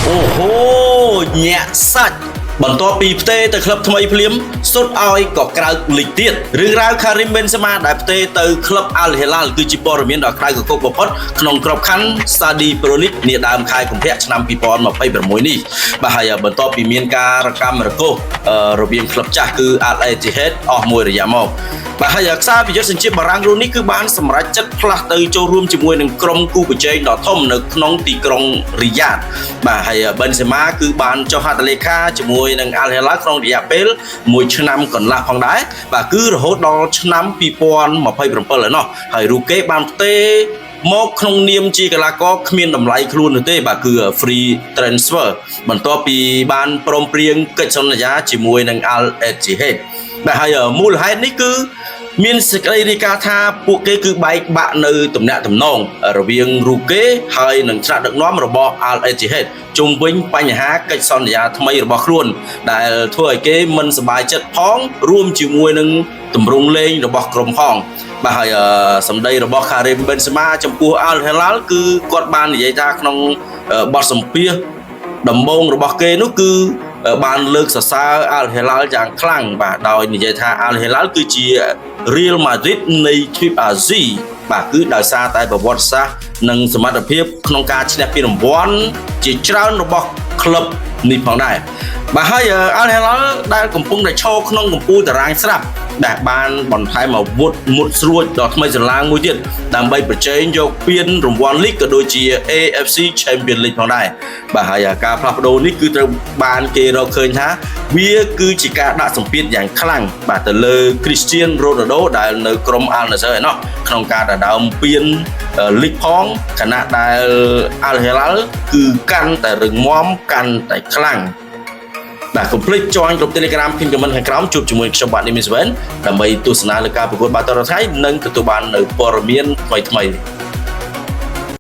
អូហូញាក់សាច់បន្ទាប់ពីផ្ទេទៅក្លឹបថ្មីភ្លាមសុទ្ធឲ្យក៏ក្រៅលីកទៀតរឿងរ៉ាវ Karim Benzema ដែលផ្ទេទៅក្លឹប Al Hilal គឺជាព័ត៌មានដ៏ក្រៅកកបំផុតក្នុងក្របខ័ណ្ឌ Saudi Pro League នាដើមខែកុម្ភៈឆ្នាំ2026នេះបាទហើយបន្ទាប់ពីមានការរកាំរកូសរវាងក្លឹបចាស់គឺ Al Ittihad អស់មួយរយៈមកបាទហើយខ្សែប្រយុទ្ធសញ្ជាតិបារាំងរូនេះគឺបានសម្រេចចិត្តផ្លាស់ទៅចូលរួមជាមួយនឹងក្រុមគូប្រជែងដ៏ធំនៅក្នុងទីក្រុងរីយ៉ាតបាទហើយ Benzema គឺបានចុះហត្ថលេខាជាមួយនឹង Al Hilal ក្នុងរយៈពេល1ឆ្នាំកន្លះផងដែរបាទគឺរហូតដល់ឆ្នាំ2027ហើយណោះហើយរូកេបានផ្ទេមកក្នុងនាមជាកីឡាករគ្មានតម្លៃខ្លួននោះទេបាទគឺ free transfer បន្ទាប់ពីបានព្រមព្រៀងកិច្ចសន្យាជាមួយនឹង Al Ittihad បាទហើយមូលហេតុនេះគឺមានសេចក្តីរាយការណ៍ថាពួកគេគឺបែកបាក់នៅទំនាក់ទំនងរវាងរូកេហើយនឹងថ្នាក់ដឹកនាំរបស់ Al Ittihad ជុំវិញបញ្ហាកិច្ចសន្យាថ្មីរបស់ខ្លួនដែលធ្វើឲ្យគេមិនសប្បាយចិត្តផងរួមជាមួយនឹងទម្រង់លេងរបស់ក្រុមផងបាទហើយសម្ដីរបស់ Karim Benzema ចំពោះ Al Hilal គឺគាត់បាននិយាយថាក្នុងបទសម្ភាសន៍ដំបូងរបស់គេនោះគឺបានលើកសរសើរ Al Hilal យ៉ាងខ្លាំងបាទដោយនិយាយថា Al Hilal គឺជា Real Madrid នៃទ្វីបអាស៊ីបាទគឺដោយសារតែប្រវត្តិសាស្ត្រនិងសមត្ថភាពក្នុងការឈ្នះពានរង្វាន់ជាច្រើនរបស់ក្លឹបនេះផងដែរបាទហើយ Al Hilal ដែលកំពុងតែឈរក្នុងកំពូលតារាងស្រាប់ដែលបានបន្ថែមអាវុធមុតស្រួចដ៏ថ្មីស្រឡាងមួយទៀតដើម្បីប្រជែងយកពានរង្វាន់លីកក៏ដូចជា AFC Champions League ផងដែរបាទហើយការផ្លាស់ប្ដូរនេះគឺត្រូវបានគេរកឃើញថាវាគឺជាការដាក់សម្ពាធយ៉ាងខ្លាំងបាទទៅលើ Cristiano Ronaldo ដែលនៅក្រុម Al Nassr ឯណោះក្នុងការដណ្ដើមពានលីកផងខណៈដែល Al Hilal គឺកាន់តែរឹងមាំកាន់តែខ្លាំងបាទកុំភ្លេច join ក្រុម Telegram ពីខមមិនខាងក្រោមជួបជាមួយខ្ញុំបាទនេះមាន Sven ដើម្បីទស្សនាលើការប្រកួតបាល់ទាត់ថ្ងៃនិងទទួលបាននៅព័ត៌មានថ្មីៗ